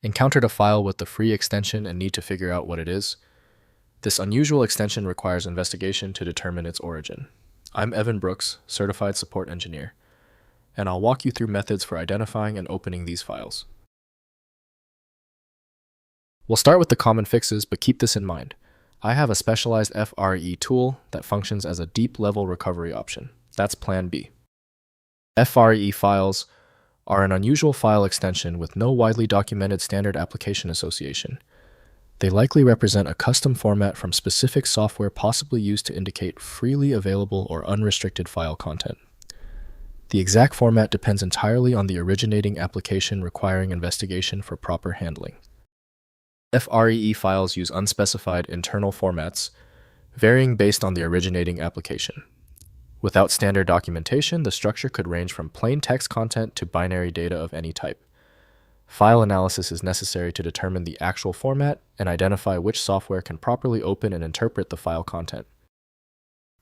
Encountered a file with the free extension and need to figure out what it is? This unusual extension requires investigation to determine its origin. I'm Evan Brooks, Certified Support Engineer, and I'll walk you through methods for identifying and opening these files. We'll start with the common fixes, but keep this in mind. I have a specialized FRE tool that functions as a deep-level recovery option. That's Plan B. FRE files are an unusual file extension with no widely documented standard application association. They likely represent a custom format from specific software possibly used to indicate freely available or unrestricted file content. The exact format depends entirely on the originating application, requiring investigation for proper handling. FRE files use unspecified internal formats, varying based on the originating application. Without standard documentation, the structure could range from plain text content to binary data of any type. File analysis is necessary to determine the actual format and identify which software can properly open and interpret the file content.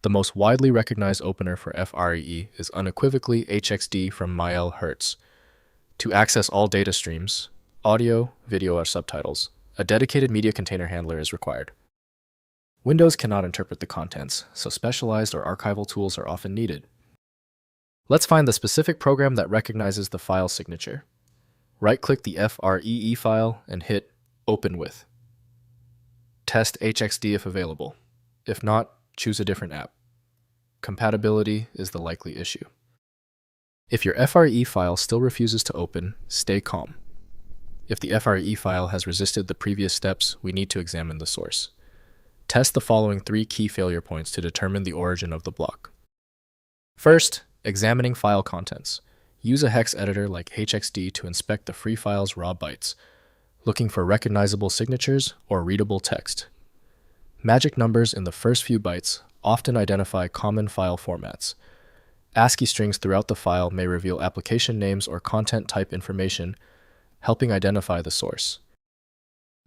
The most widely recognized opener for FRE is unequivocally HXD from Mael Hertz. To access all data streams, audio, video, or subtitles, a dedicated media container handler is required. Windows cannot interpret the contents, so specialized or archival tools are often needed. Let's find the specific program that recognizes the file signature. Right-click the FREE file and hit Open With. Test HXD if available. If not, choose a different app. Compatibility is the likely issue. If your FRE file still refuses to open, stay calm. If the FRE file has resisted the previous steps, we need to examine the source. Test the following 3 key failure points to determine the origin of the block. First, examining file contents. Use a hex editor like HXD to inspect the free file's raw bytes, looking for recognizable signatures or readable text. Magic numbers in the first few bytes often identify common file formats. ASCII strings throughout the file may reveal application names or content type information, helping identify the source.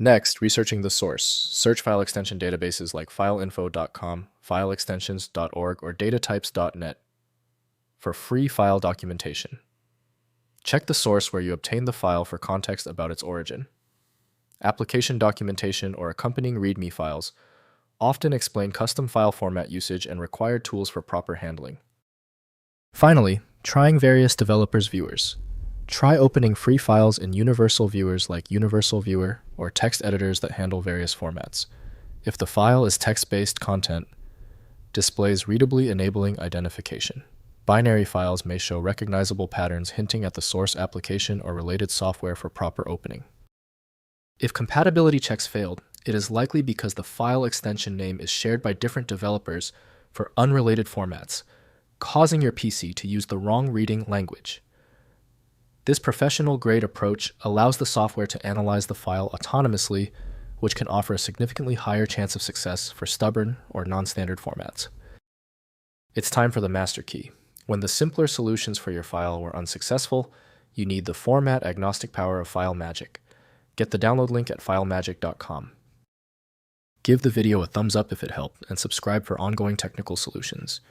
Next, researching the source. Search file extension databases like fileinfo.com, fileextensions.org, or datatypes.net for free file documentation. Check the source where you obtained the file for context about its origin. Application documentation or accompanying README files often explain custom file format usage and required tools for proper handling. Finally, trying various developers' viewers. Try opening free files in universal viewers like Universal Viewer or text editors that handle various formats. If the file is text-based content, displays readably enabling identification. Binary files may show recognizable patterns hinting at the source application or related software for proper opening. If compatibility checks failed, it is likely because the file extension name is shared by different developers for unrelated formats, causing your PC to use the wrong reading language. This professional-grade approach allows the software to analyze the file autonomously, which can offer a significantly higher chance of success for stubborn or non-standard formats. It's time for the master key. When the simpler solutions for your file were unsuccessful, you need the format-agnostic power of FileMagick. Get the download link at filemagick.com. Give the video a thumbs up if it helped, and subscribe for ongoing technical solutions.